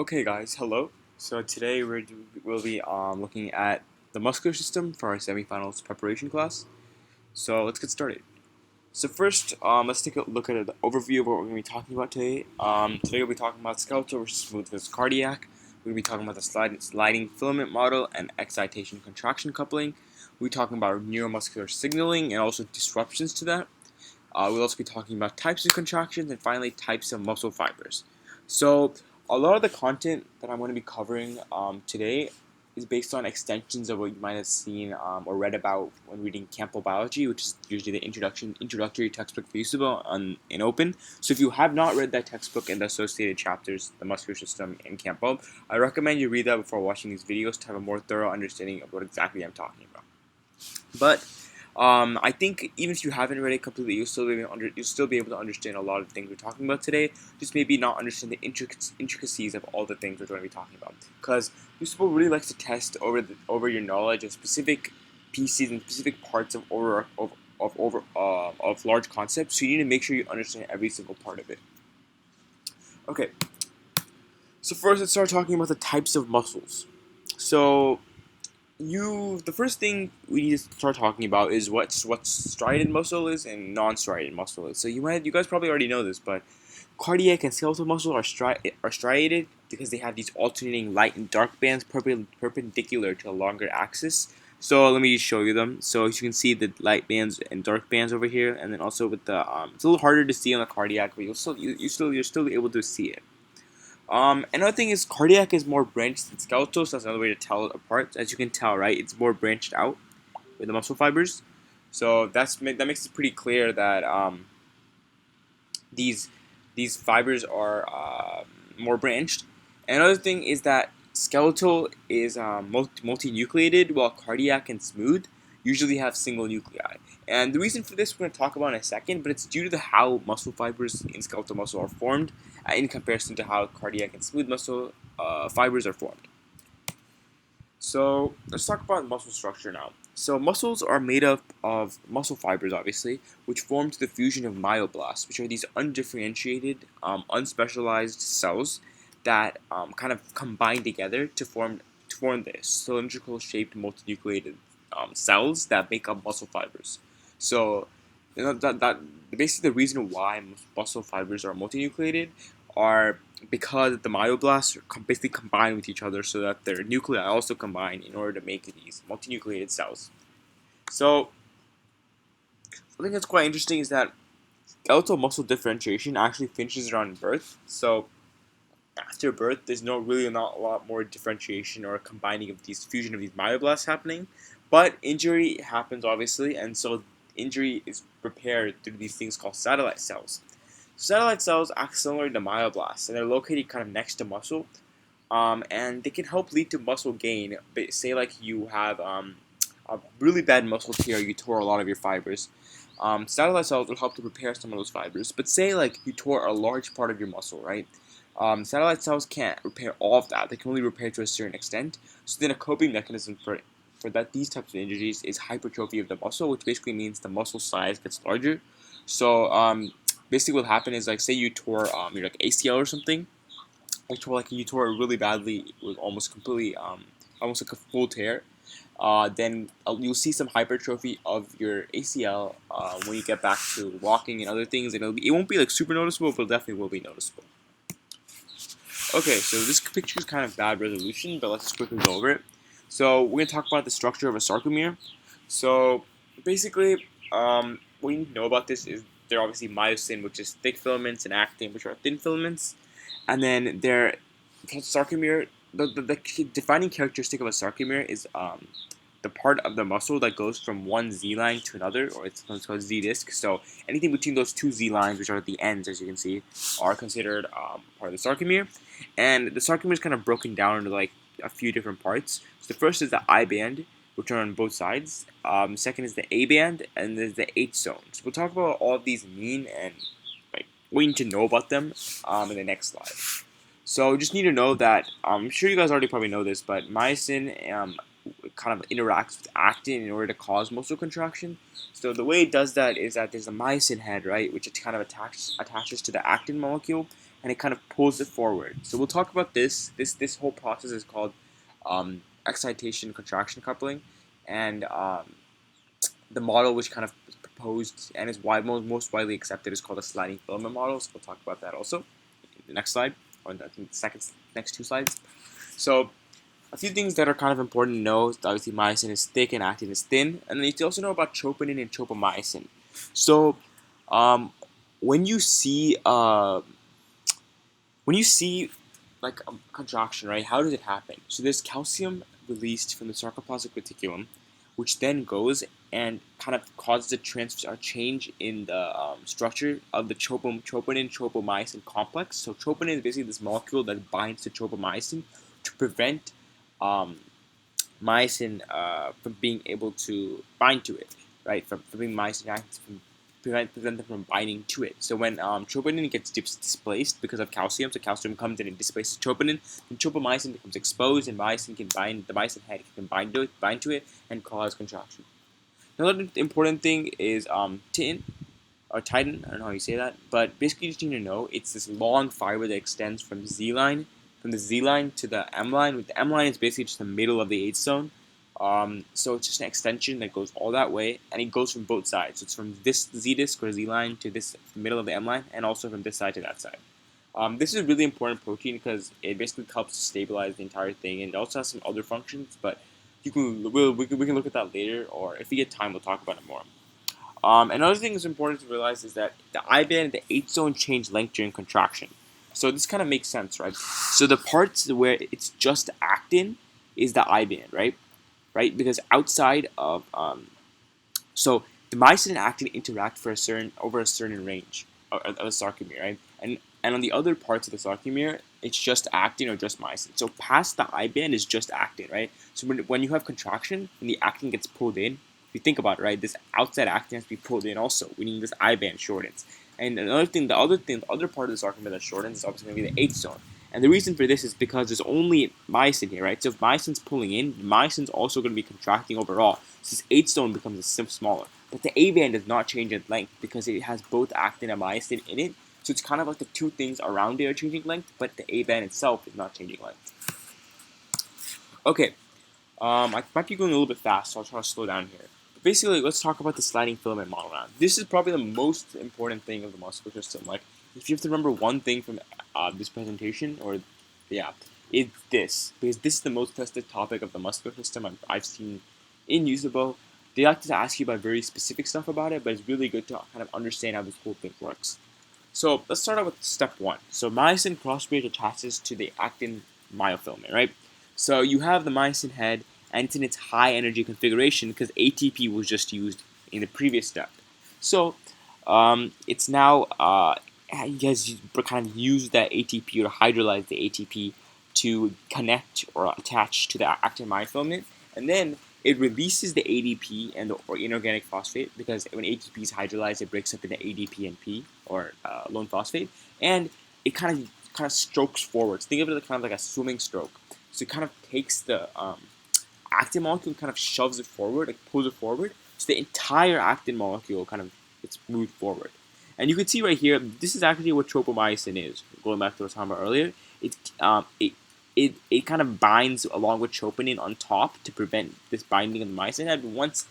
Okay, guys, hello. So today we'll be looking at the muscular system for our semifinals preparation class. So let's get started. So first, let's take a look at an overview of what we're going to be talking about today. Today we'll be talking about skeletal versus smooth versus cardiac. We'll be talking about the sliding filament model and excitation contraction coupling. We'll be talking about neuromuscular signaling and also disruptions to that. We'll also be talking about types of contractions and finally types of muscle fibers. So a lot of the content that I'm going to be covering today is based on extensions of what you might have seen or read about when reading Campbell Biology, which is usually the introductory textbook for USABO in Open. So if you have not read that textbook and the associated chapters, the muscular system in Campbell, I recommend you read that before watching these videos to have a more thorough understanding of what exactly I'm talking about. But I think even if you haven't read it completely, you'll still be able to understand a lot of things we're talking about today. Just maybe not understand the intricacies of all the things we're going to be talking about. Because USABO really likes to test over your knowledge of specific pieces and specific parts of large concepts. So you need to make sure you understand every single part of it. Okay. So first, let's start talking about the types of muscles. So the first thing we need to start talking about is what striated muscle is and non-striated muscle is. So you guys probably already know this, but cardiac and skeletal muscle are striated because they have these alternating light and dark bands perpendicular to a longer axis. So let me just show you them. So as you can see the light bands and dark bands over here, and then also with the it's a little harder to see on the cardiac, but you're still able to see it. Another thing is cardiac is more branched than skeletal, so that's another way to tell it apart. As you can tell, right, it's more branched out with the muscle fibers. So that makes it pretty clear that these fibers are more branched. Another thing is that skeletal is multinucleated, while cardiac and smooth usually have single nuclei. And the reason for this we're going to talk about in a second, but it's due to how muscle fibers in skeletal muscle are formed in comparison to how cardiac and smooth muscle fibers are formed. So let's talk about muscle structure now. So muscles are made up of muscle fibers, obviously, which form through the fusion of myoblasts, which are these undifferentiated, unspecialized cells that kind of combine together to form this cylindrical shaped multinucleated cells that make up muscle fibers. So that basically the reason why muscle fibers are multinucleated are because the myoblasts basically combine with each other so that their nuclei also combine in order to make these multinucleated cells. So, I think that's quite interesting is that skeletal muscle differentiation actually finishes around birth. So, after birth, there's not a lot more differentiation or combining of these fusion of these myoblasts happening. But injury happens obviously, and so injury is repaired through these things called satellite cells. Satellite cells act similar to myoblasts, and they're located kind of next to muscle, and they can help lead to muscle gain. But say like you have a really bad muscle tear, you tore a lot of your fibers. Satellite cells will help to repair some of those fibers. But say like you tore a large part of your muscle, right? Satellite cells can't repair all of that. They can only repair to a certain extent. So then a coping mechanism for these types of injuries is hypertrophy of the muscle, which basically means the muscle size gets larger. So basically what happened is like say you tore your like ACL or something, you tore it really badly with almost completely almost like a full tear. Then you'll see some hypertrophy of your ACL when you get back to walking and other things, and it won't be like super noticeable, but it definitely will be noticeable. Okay, so this picture is kind of bad resolution, but let's quickly go over it. So we're gonna talk about the structure of a sarcomere. So basically, what you need to know about this is they're obviously myosin, which is thick filaments, and actin, which are thin filaments, and then their sarcomere. The defining characteristic of a sarcomere is the part of the muscle that goes from one Z line to another, or it's called Z disc. So anything between those two Z lines, which are at the ends, as you can see, are considered part of the sarcomere. And the sarcomere is kind of broken down into like a few different parts. So the first is the I band, which are on both sides. Second is the A band, and there's the H zone. So we'll talk about what all of these mean and like what you need to know about them in the next slide. So just need to know that I'm sure you guys already probably know this, but myosin kind of interacts with actin in order to cause muscle contraction. So the way it does that is that there's a myosin head, right, which it kind of attaches to the actin molecule, and it kind of pulls it forward. So we'll talk about this. This whole process is called excitation contraction coupling, and the model which kind of is proposed and is most widely accepted is called the sliding filament model. So we'll talk about that also in the next slide, or in the next two slides. So a few things that are kind of important to know is obviously myosin is thick and actin is thin, and then you need to also know about troponin and tropomyosin. So when you see like a contraction, right? How does it happen? So there's calcium released from the sarcoplasmic reticulum, which then goes and kind of causes a change in the structure of the troponin tropomyosin complex. So troponin is basically this molecule that binds to tropomyosin to prevent um, myosin from being able to bind to it, right? From being myosin active, from prevent them from binding to it. So when troponin gets displaced because of calcium, so calcium comes in and displaces troponin, then tropomyosin becomes exposed, and myosin can bind. The myosin head can bind to it, and cause contraction. Another important thing is titin or titin. I don't know how you say that, but basically you just need to know it's this long fiber that extends from the Z line to the M line. With the M line, it's basically just the middle of the 8 zone. So it's just an extension that goes all that way, and it goes from both sides. So it's from this Z disc or Z line to this middle of the M line, and also from this side to that side. This is a really important protein because it basically helps to stabilize the entire thing, and it also has some other functions. But we can look at that later, or if we get time, we'll talk about it more. Another thing that's important to realize is that the I band and the 8 zone change length during contraction. So this kind of makes sense, right? So the parts where it's just actin is the I band, right? Right? Because outside of so the myosin and actin interact for over a certain range of the sarcomere, right? And on the other parts of the sarcomere, it's just actin or just myosin. So past the I band is just actin, right? So when you have contraction and the actin gets pulled in, if you think about it, right, this outside actin has to be pulled in also, meaning this I band shortens. And the other part of the sarcomere that shortens is obviously going to be the 8 zone. And the reason for this is because there's only myosin here, right? So if myosin's pulling in, myosin's also going to be contracting overall. So this 8 zone becomes smaller. But the A band does not change in length because it has both actin and myosin in it. So it's kind of like the two things around it are changing length, but the A band itself is not changing length. Okay, I might be going a little bit fast, so I'll try to slow down here. But basically, let's talk about the sliding filament model now. This is probably the most important thing of the muscular system. Like, if you have to remember one thing from this presentation, it's this. Because this is the most tested topic of the muscular system I've seen in USABO. They like to ask you about very specific stuff about it, but it's really good to kind of understand how this whole thing works. So let's start out with step 1. So myosin cross-bridge attaches to the actin myofilament, right? So you have the myosin head, and it's in its high energy configuration because ATP was just used in the previous step. So it's now has kind of used that ATP or hydrolyze the ATP to connect or attach to the actin myofilament, and then it releases the ADP and the inorganic phosphate because when ATP is hydrolyzed, it breaks up into ADP and P or lone phosphate, and it kind of strokes forward. So think of it kind of like a swimming stroke. So it kind of takes the actin molecule and kind of shoves it forward, like pulls it forward. So the entire actin molecule kind of gets moved forward. And you can see right here, this is actually what tropomyosin is. Going back to what I was talking about earlier, it kind of binds along with troponin on top to prevent this binding of the myosin head. But once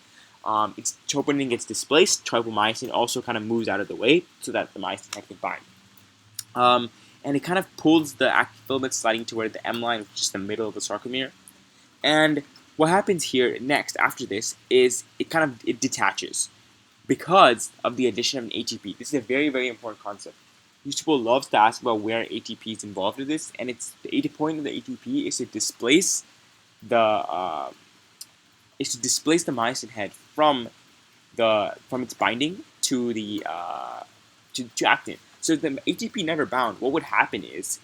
its troponin gets displaced, tropomyosin also kind of moves out of the way so that the myosin head can bind. And it kind of pulls the actin filament sliding toward the M line, which is the middle of the sarcomere. And what happens here next after this is it detaches because of the addition of an ATP. This is a very, very important concept. USABO loves to ask about where ATP is involved in this, and it's the point of the ATP is to displace the myosin head from its binding to the to actin. So if the ATP never bound, what would happen is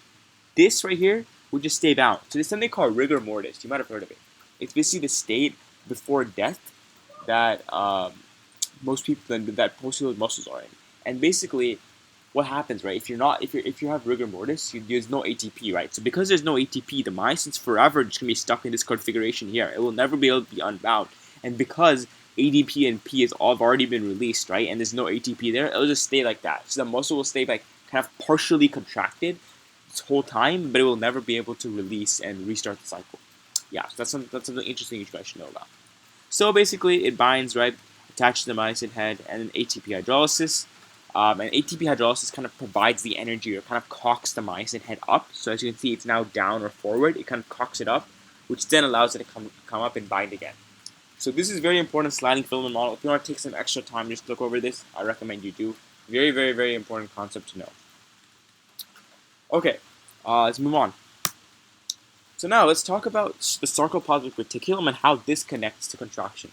this right here would just stay bound. So there's something called rigor mortis. You might have heard of it. It's basically the state before death that most of those muscles are in. And basically, what happens, right? If you have rigor mortis, there's no ATP, right? So because there's no ATP, the myosin's forever just gonna be stuck in this configuration here. It will never be able to be unbound. And because ADP and P has all already been released, right? And there's no ATP there, it'll just stay like that. So the muscle will stay like kind of partially contracted this whole time, but it will never be able to release and restart the cycle. Yeah, so that's something interesting you guys should know about. So basically, it binds, right, attached to the myosin head, and then ATP hydrolysis. And ATP hydrolysis kind of provides the energy, or kind of cocks the myosin head up. So as you can see, it's now down or forward. It kind of cocks it up, which then allows it to come up and bind again. So this is very important sliding filament model. If you want to take some extra time just look over this, I recommend you do. Very, very, very important concept to know. Okay, let's move on. So now let's talk about the sarcoplasmic reticulum and how this connects to contraction.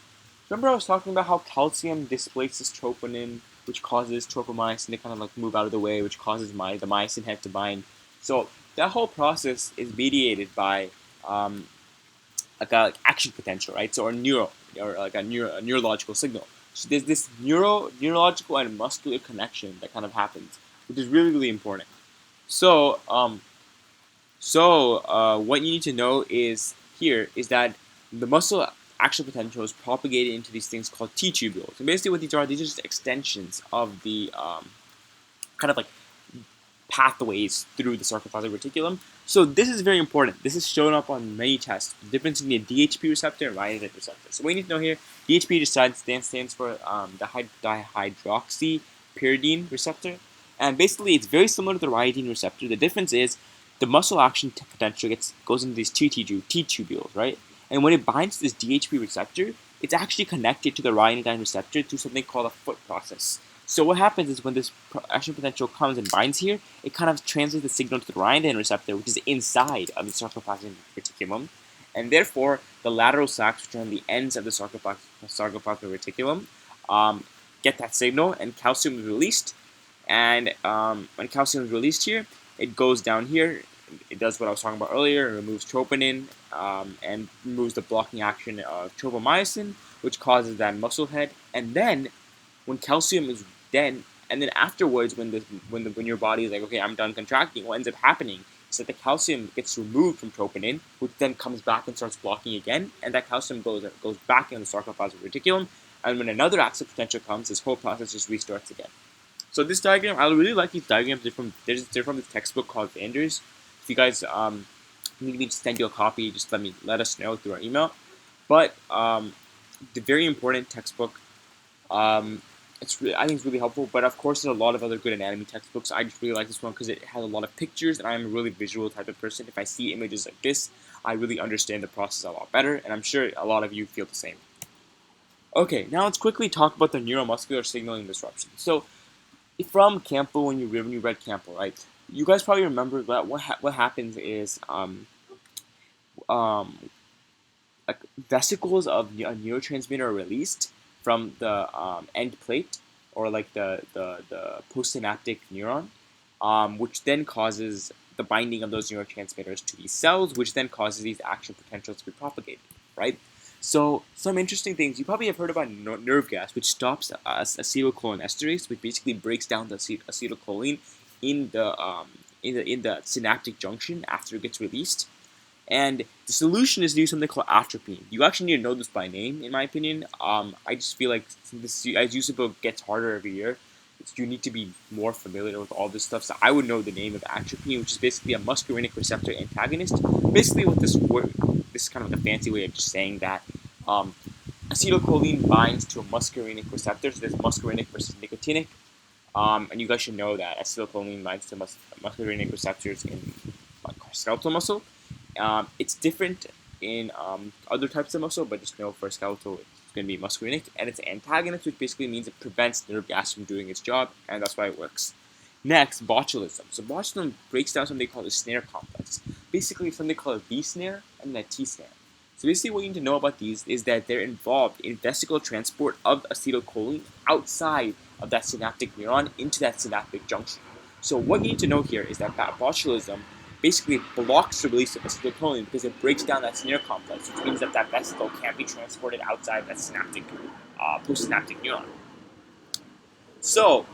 Remember I was talking about how calcium displaces troponin, which causes tropomyosin to kind of like move out of the way, which causes the myosin head to bind. So that whole process is mediated by like a action potential, right? So a neurological signal. So there's this neurological and muscular connection that kind of happens, which is really, really important. So what you need to know is that the muscle action potential is propagated into these things called T tubules. And basically, what these are just extensions of the kind of like pathways through the sarcoplasmic reticulum. So this is very important. This is shown up on many tests. The difference between the DHP receptor and ryanodine receptor. So what you need to know here, DHP just stands for dihydroxypyridine receptor. And basically, it's very similar to the ryanodine receptor. The difference is the muscle action potential goes into these T tubules, right? And when it binds to this DHP receptor, it's actually connected to the ryanodine receptor through something called a foot process. So what happens is when this action potential comes and binds here, it kind of translates the signal to the ryanodine receptor, which is inside of the sarcoplasmic reticulum, and therefore the lateral sacs, which are on the ends of the sarcoplasmic reticulum, get that signal, and calcium is released. And when calcium is released here, it goes down here. It does what I was talking about earlier. It removes troponin and removes the blocking action of tropomyosin, which causes that muscle head. And then when calcium is then, and then afterwards, when your body is like, okay, I'm done contracting, what ends up happening is that the calcium gets removed from troponin, which then comes back and starts blocking again, and that calcium goes back in the sarcoplasmic reticulum. And when another action potential comes, this whole process just restarts again. So this diagram, I really like these diagrams. They're from this textbook called Vander's. If you guys need me to send you a copy, just let us know through our email. But the very important textbook. I think it's really helpful. But of course, there's a lot of other good anatomy textbooks. I just really like this one because it has a lot of pictures, and I'm a really visual type of person. If I see images like this, I really understand the process a lot better, and I'm sure a lot of you feel the same. Okay, now let's quickly talk about the neuromuscular signaling disruption. So from Campbell, when you read Campbell, right? You guys probably remember that what happens is like vesicles of a neurotransmitter are released from the end plate, or like the postsynaptic neuron, which then causes the binding of those neurotransmitters to these cells, which then causes these action potentials to be propagated, right? So some interesting things. You probably have heard about nerve gas, which stops acetylcholinesterase, which basically breaks down the acetylcholine in the synaptic junction after it gets released. And the solution is to do something called atropine. You actually need to know this by name, in my opinion. I just feel like as USABO gets harder every year, you need to be more familiar with all this stuff. So I would know the name of atropine, which is basically a muscarinic receptor antagonist. Basically, with this word, this is kind of like a fancy way of just saying that acetylcholine binds to a muscarinic receptor. So there's muscarinic versus nicotinic. And you guys should know that acetylcholine binds to muscarinic receptors in like skeletal muscle. It's different in other types of muscle, but just know for skeletal it's going to be muscarinic, and it's antagonist, which basically means it prevents nerve gas from doing its job, and that's why it works. Next, botulism. So botulism breaks down something called a snare complex. Basically, something called a B snare and a T snare. So basically, what you need to know about these is that they're involved in vesicle transport of acetylcholine outside of that synaptic neuron into that synaptic junction. So what you need to know here is that botulism basically blocks the release of acetylcholine because it breaks down that snare complex, which means that vesicle can't be transported outside that postsynaptic neuron. So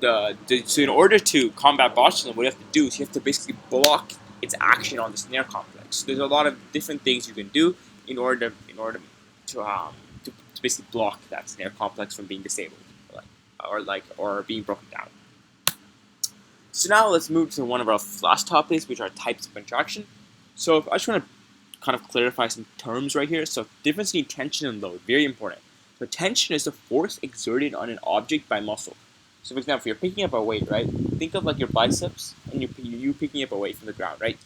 so in order to combat botulism, what you have to do is you have to basically block its action on the snare complex. So there's a lot of different things you can do in order to basically block that snare complex from being disabled, or being broken down. So now let's move to one of our last topics, which are types of contraction. So I just want to kind of clarify some terms right here. So difference between tension and load, very important. So tension is the force exerted on an object by muscle. So for example, if you're picking up a weight, right? Think of like your biceps and you picking up a weight from the ground, right?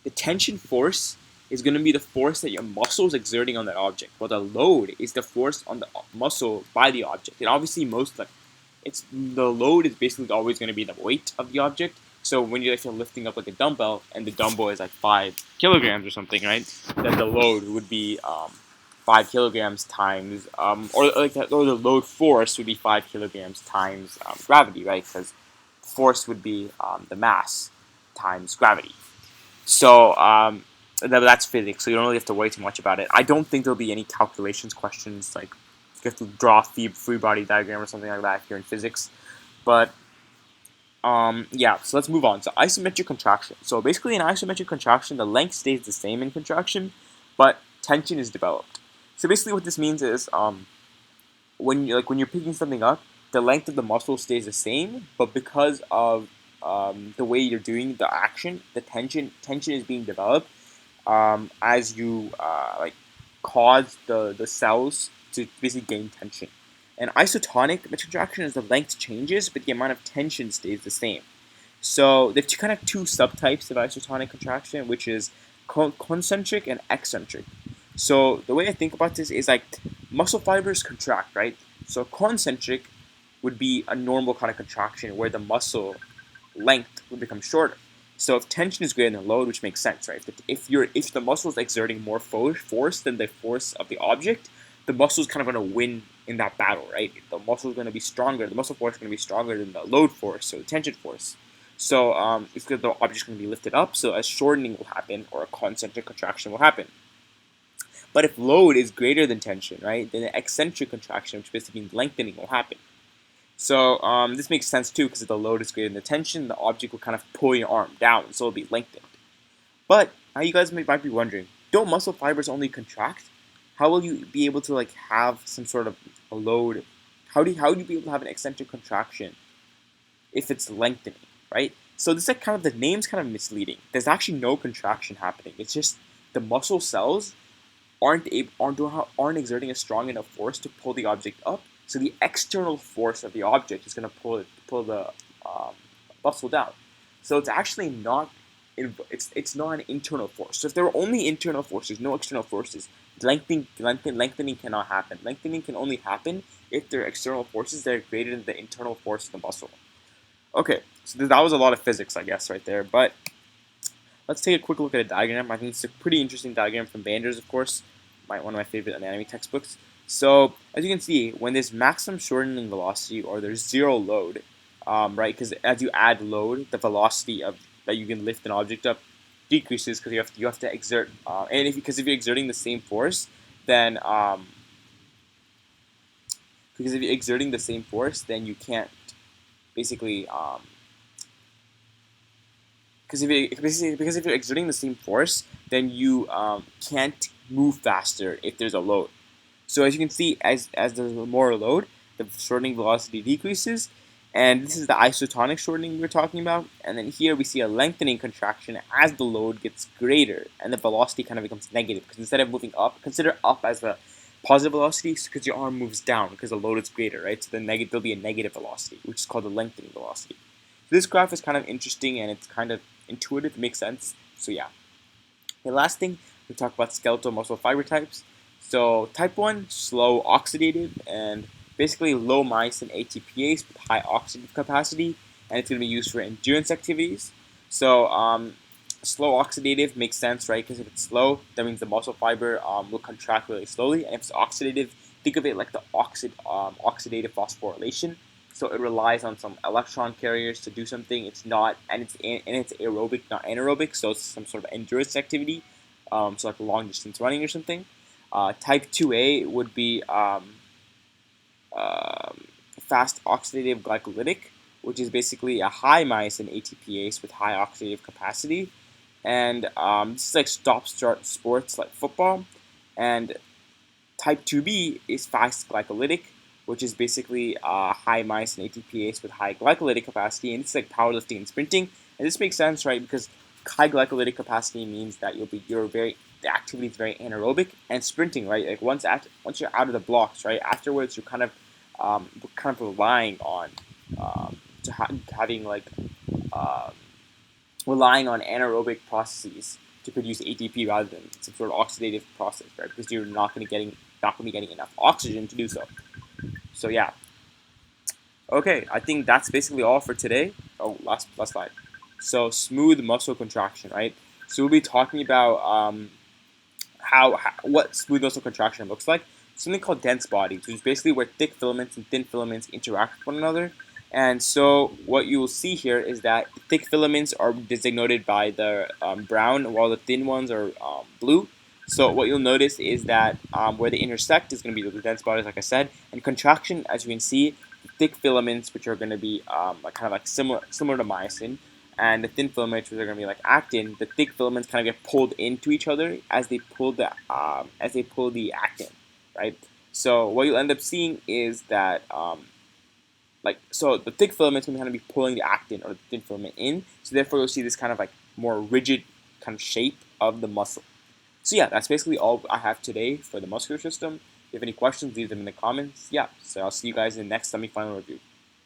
The tension force is going to be the force that your muscle is exerting on that object, while the load is the force on the muscle by the object. And obviously, the load is basically always going to be the weight of the object. So when you're lifting up like a dumbbell and the dumbbell is like 5 kilograms or something, right? Then the load would be 5 kilograms times, or the load force would be 5 kilograms times gravity, right? Because force would be the mass times gravity. So that's physics. So you don't really have to worry too much about it. I don't think there'll be any calculations questions like you have to draw a free body diagram or something like that if you're in physics. But yeah, so let's move on. So isometric contraction. So basically in isometric contraction, the length stays the same in contraction, but tension is developed. So basically what this means is when you're picking something up, the length of the muscle stays the same, but because of the way you're doing the action, the tension is being developed as you cause the cells to basically gain tension. And isotonic contraction is the length changes, but the amount of tension stays the same. So there's kind of two subtypes of isotonic contraction, which is concentric and eccentric. So the way I think about this is like muscle fibers contract, right? So concentric would be a normal kind of contraction where the muscle length would become shorter. So if tension is greater than load, which makes sense, right? If the muscle is exerting more force than the force of the object, the muscle is kind of going to win in that battle, right? The muscle is going to be stronger. The muscle force is going to be stronger than the load force, so the tension force. So it's because the object is going to be lifted up, so a shortening will happen or a concentric contraction will happen. But if load is greater than tension, right, then the eccentric contraction, which basically means lengthening, will happen. So this makes sense too, because if the load is greater than the tension, the object will kind of pull your arm down, so it'll be lengthened. But now you guys might be wondering, don't muscle fibers only contract? How will you be able to have some sort of a load? How would you be able to have an eccentric contraction if it's lengthening, right? So this is kind of, the name's kind of misleading. There's actually no contraction happening. It's just the muscle cells aren't exerting a strong enough force to pull the object up. So the external force of the object is going to pull the muscle down. So it's actually not it's not an internal force. So if there were only internal forces, no external forces, lengthening cannot happen. Lengthening can only happen if there are external forces that are greater than the internal force of the muscle. Okay, so that was a lot of physics, I guess, right there. But let's take a quick look at a diagram. I think it's a pretty interesting diagram from Banders, of course, one of my favorite anatomy textbooks. So as you can see, when there's maximum shortening velocity or there's zero load, right? Because as you add load, the velocity that you can lift an object up decreases because you have to exert. Because if you're exerting the same force, then you can't basically because if you're exerting the same force, then you can't move faster if there's a load. So as you can see, as there's more load, the shortening velocity decreases, and this is the isotonic shortening we're talking about. And then here we see a lengthening contraction as the load gets greater, and the velocity kind of becomes negative because instead of moving up, consider up as the positive velocity because your arm moves down because the load is greater, right? So then there'll be a negative velocity, which is called the lengthening velocity. So this graph is kind of interesting and it's kind of intuitive, it makes sense. So yeah. The last thing, we talk about skeletal muscle fiber types. So type 1, slow oxidative, and basically low myosin ATPase with high oxidative capacity, and it's going to be used for endurance activities. So slow oxidative makes sense, right? Because if it's slow, that means the muscle fiber will contract really slowly, and if it's oxidative, think of it like the oxidative phosphorylation. So it relies on some electron carriers to do something. It's aerobic, not anaerobic. So it's some sort of endurance activity, so like long distance running or something. Type 2A would be fast oxidative glycolytic, which is basically a high myosin ATPase with high oxidative capacity. And this is like stop-start sports like football. And type 2B is fast glycolytic, which is basically high myosin ATPase with high glycolytic capacity, and it's like powerlifting and sprinting. And this makes sense, right? Because high glycolytic capacity means that the activity is very anaerobic, and sprinting, right? Like once you're out of the blocks, right? Afterwards, you're kind of relying on having like um, relying on anaerobic processes to produce ATP rather than some sort of oxidative process, right? Because you're not going to be getting enough oxygen to do so. So yeah, okay, I think that's basically all for today. Oh, last slide. So smooth muscle contraction, right? So we'll be talking about what smooth muscle contraction looks like. Something called dense bodies, which is basically where thick filaments and thin filaments interact with one another. And so what you will see here is that thick filaments are designated by the brown, while the thin ones are blue. So what you'll notice is that where they intersect is going to be the dense bodies, like I said, and contraction, as you can see, thick filaments, which are going to be kind of like similar to myosin, and the thin filaments, which are going to be like actin. The thick filaments kind of get pulled into each other as they pull the actin, right? So what you'll end up seeing is that so the thick filaments can kind of be pulling the actin or the thin filament in. So therefore you'll see this kind of like more rigid kind of shape of the muscle. So yeah, that's basically all I have today for the muscular system. If you have any questions, leave them in the comments. Yeah, so I'll see you guys in the next semifinal review.